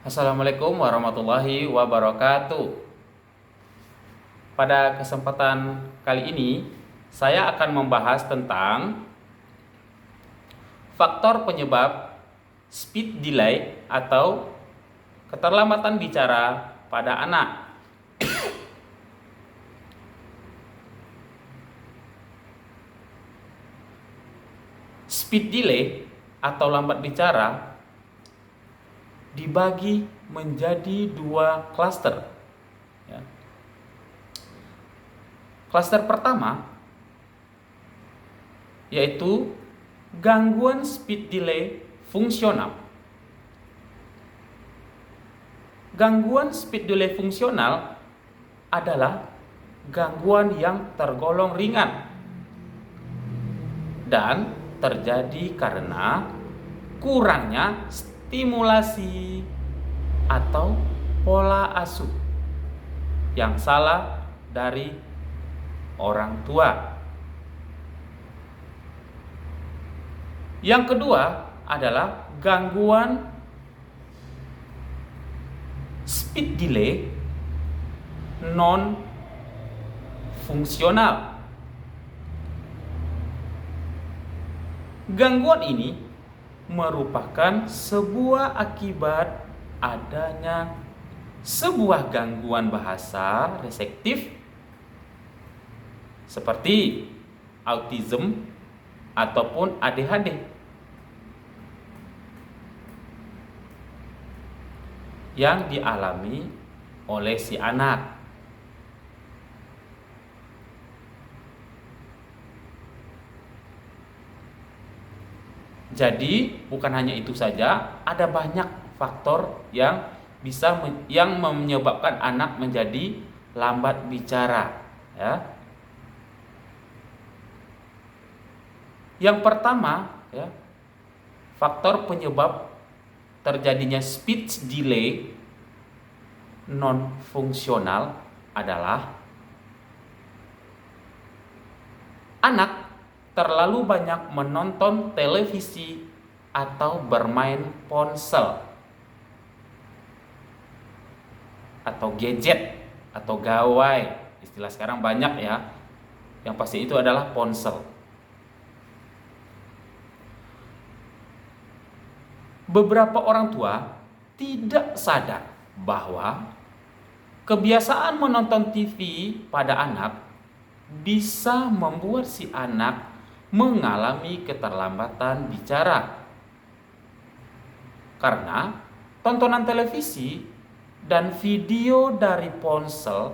Assalamualaikum warahmatullahi wabarakatuh. Pada kesempatan kali ini, saya akan membahas tentang faktor penyebab speed delay atau keterlambatan bicara pada anak. Speed delay atau lambat bicara dibagi menjadi dua klaster. Ya. Klaster pertama yaitu gangguan speed delay fungsional. Gangguan speed delay fungsional adalah gangguan yang tergolong ringan dan terjadi karena kurangnya stimulasi atau pola asuh yang salah dari orang tua. Yang kedua adalah gangguan speed delay non fungsional. Gangguan ini merupakan sebuah akibat adanya sebuah gangguan bahasa reseptif seperti autism ataupun ADHD yang dialami oleh si anak. Jadi bukan hanya itu saja, ada banyak faktor yang menyebabkan anak menjadi lambat bicara, ya. Yang pertama, ya, faktor penyebab terjadinya speech delay non fungsional adalah anak terlalu banyak menonton televisi atau bermain ponsel atau gadget atau gawai. Istilah sekarang banyak ya. Yang pasti itu adalah ponsel. Beberapa orang tua tidak sadar bahwa kebiasaan menonton TV pada anak bisa membuat si anak mengalami keterlambatan bicara. Karena tontonan televisi dan video dari ponsel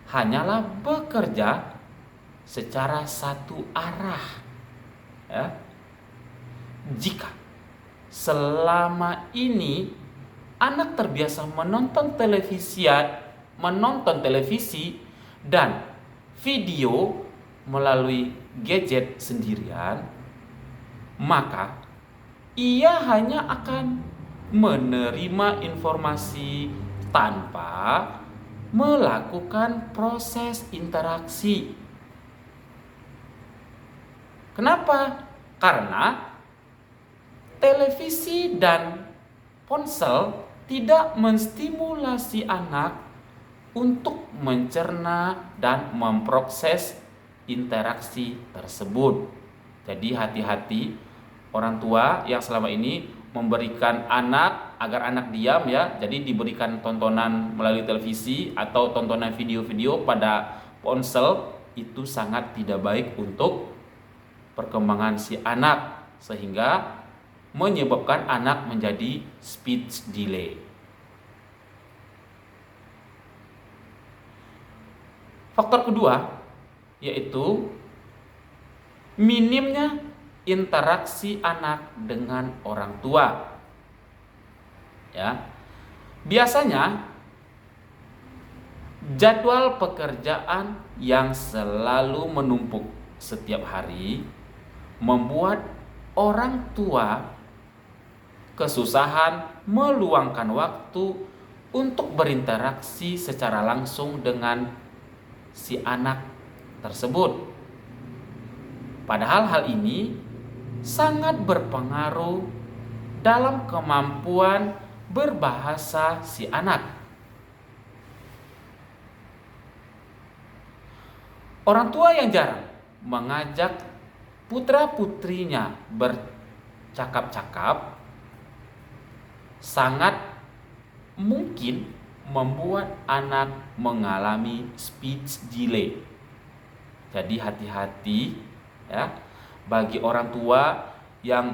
hanyalah bekerja secara satu arah. Ya. Jika selama ini anak terbiasa menonton televisi dan video melalui gadget sendirian, maka ia hanya akan menerima informasi tanpa melakukan proses interaksi. Kenapa? Karena televisi dan ponsel tidak menstimulasi anak untuk mencerna dan memproses interaksi tersebut. Jadi hati-hati orang tua yang selama ini memberikan anak agar anak diam, ya. Jadi diberikan tontonan melalui televisi atau tontonan video-video pada ponsel, itu sangat tidak baik untuk perkembangan si anak sehingga menyebabkan anak menjadi speech delay. Faktor kedua yaitu minimnya interaksi anak dengan orang tua. Ya. Biasanya jadwal pekerjaan yang selalu menumpuk setiap hari membuat orang tua kesusahan meluangkan waktu untuk berinteraksi secara langsung dengan si anak tersebut. Padahal hal ini sangat berpengaruh dalam kemampuan berbahasa si anak. Orang tua yang jarang mengajak putra-putrinya bercakap-cakap sangat mungkin membuat anak mengalami speech delay. Jadi hati-hati ya bagi orang tua yang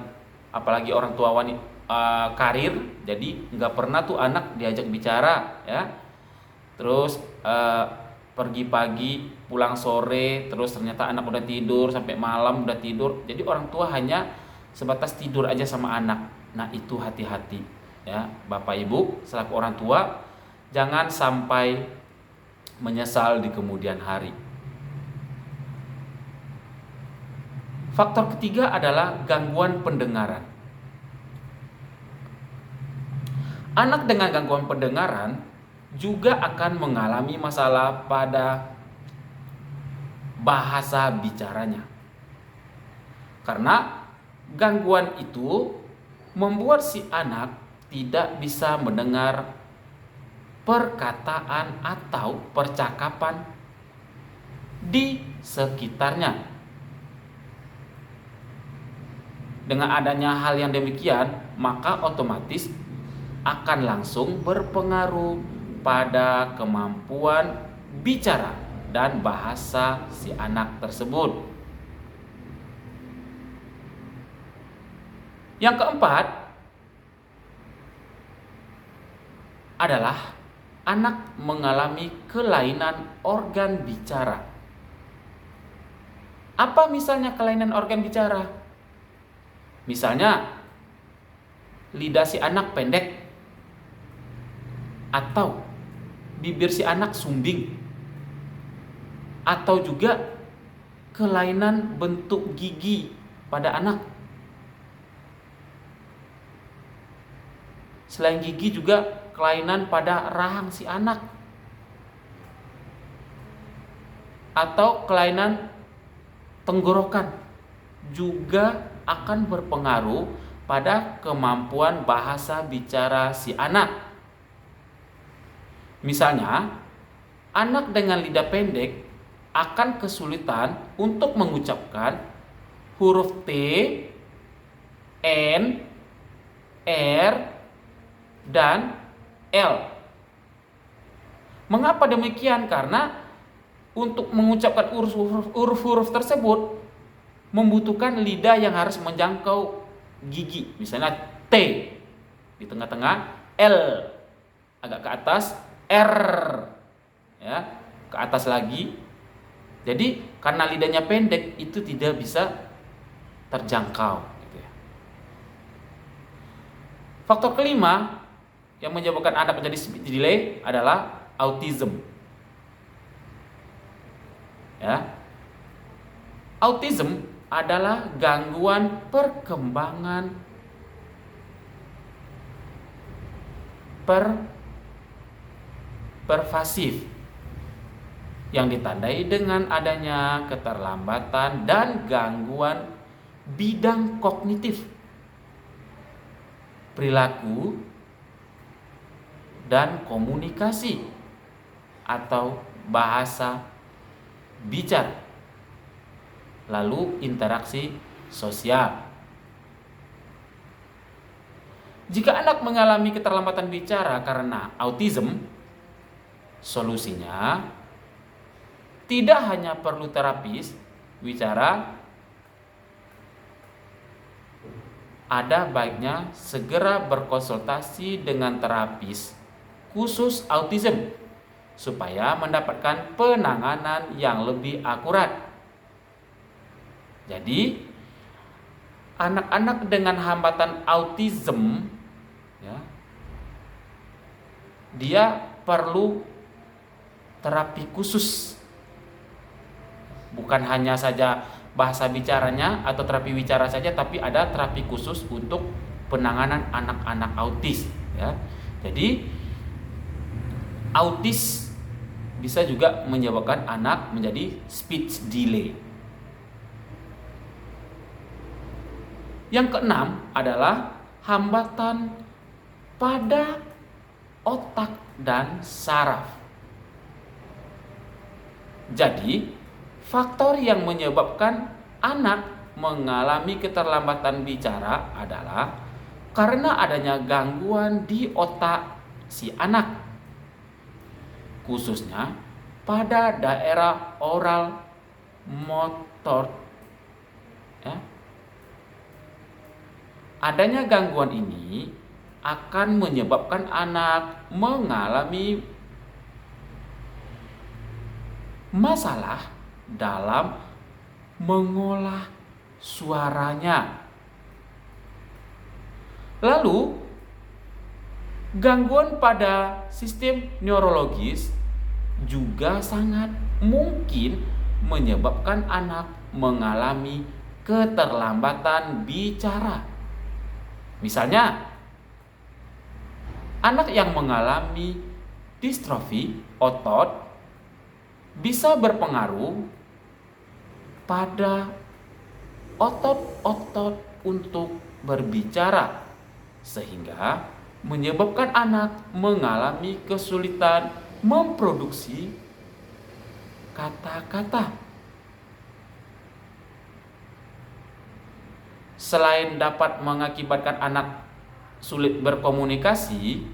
apalagi orang tua wanita karir, jadi nggak pernah tuh anak diajak bicara ya. Terus pergi pagi pulang sore, terus ternyata anak udah tidur sampai malam udah tidur. Jadi orang tua hanya sebatas tidur aja sama anak. Nah itu hati-hati ya Bapak Ibu selaku orang tua, jangan sampai menyesal di kemudian hari. Faktor ketiga adalah gangguan pendengaran. Anak dengan gangguan pendengaran juga akan mengalami masalah pada bahasa bicaranya. Karena gangguan itu membuat si anak tidak bisa mendengar perkataan atau percakapan di sekitarnya. Dengan adanya hal yang demikian, maka otomatis akan langsung berpengaruh pada kemampuan bicara dan bahasa si anak tersebut. Yang keempat adalah anak mengalami kelainan organ bicara. Apa misalnya kelainan organ bicara? Misalnya lidah si anak pendek atau bibir si anak sumbing, atau juga kelainan bentuk gigi pada anak. Selain gigi juga kelainan pada rahang si anak, atau kelainan tenggorokan juga akan berpengaruh pada kemampuan bahasa bicara si anak. Misalnya, anak dengan lidah pendek akan kesulitan untuk mengucapkan huruf T, N, R, dan L. Mengapa demikian? Karena untuk mengucapkan huruf-huruf tersebut membutuhkan lidah yang harus menjangkau gigi. Misalnya T di tengah-tengah, L agak ke atas, R ya ke atas lagi. Jadi karena lidahnya pendek itu tidak bisa terjangkau gitu ya. Faktor kelima yang menyebabkan anak menjadi speech delay adalah autism. Ya. Autism adalah gangguan perkembangan pervasif yang ditandai dengan adanya keterlambatan dan gangguan bidang kognitif, perilaku, dan komunikasi atau bahasa bicara, lalu interaksi sosial. Jika anak mengalami keterlambatan bicara karena autism, solusinya tidak hanya perlu terapis bicara, ada baiknya segera berkonsultasi dengan terapis khusus autism supaya mendapatkan penanganan yang lebih akurat. Jadi, anak-anak dengan hambatan autism ya, dia perlu terapi khusus. Bukan hanya saja bahasa bicaranya atau terapi bicara saja, tapi ada terapi khusus untuk penanganan anak-anak autis ya. Jadi autis bisa juga menyebabkan anak menjadi speech delay. Yang keenam adalah hambatan pada otak dan saraf. Jadi, faktor yang menyebabkan anak mengalami keterlambatan bicara adalah karena adanya gangguan di otak si anak, khususnya pada daerah oral motor. Ya. Adanya gangguan ini akan menyebabkan anak mengalami masalah dalam mengolah suaranya. Lalu, gangguan pada sistem neurologis juga sangat mungkin menyebabkan anak mengalami keterlambatan bicara. Misalnya, anak yang mengalami distrofi otot bisa berpengaruh pada otot-otot untuk berbicara, sehingga menyebabkan anak mengalami kesulitan memproduksi kata-kata. Selain dapat mengakibatkan anak sulit berkomunikasi,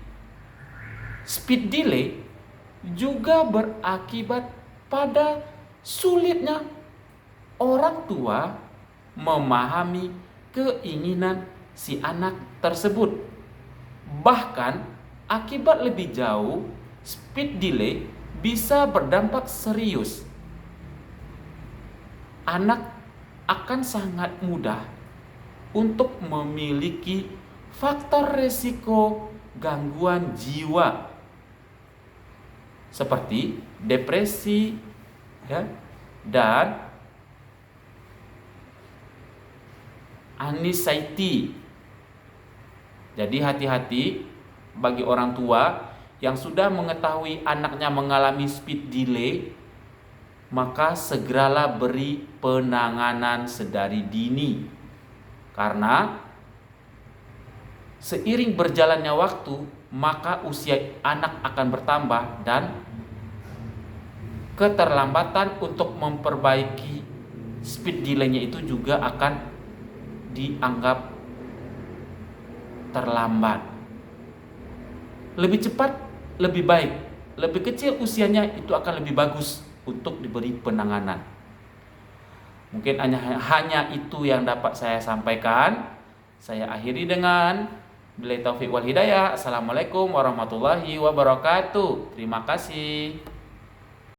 speed delay juga berakibat pada sulitnya orang tua memahami keinginan si anak tersebut. Bahkan akibat lebih jauh, speed delay bisa berdampak serius. Anak akan sangat mudah untuk memiliki faktor resiko gangguan jiwa seperti depresi, ya, dan anxiety. Jadi hati-hati bagi orang tua yang sudah mengetahui anaknya mengalami speed delay, maka segeralah beri penanganan sedari dini. Karena seiring berjalannya waktu, maka usia anak akan bertambah dan keterlambatan untuk memperbaiki speed delay-nya itu juga akan dianggap terlambat. Lebih cepat, lebih baik. Lebih kecil usianya itu akan lebih bagus untuk diberi penanganan. Mungkin hanya itu yang dapat saya sampaikan. Saya akhiri dengan billahi taufiq wal hidayah. Assalamualaikum warahmatullahi wabarakatuh. Terima kasih.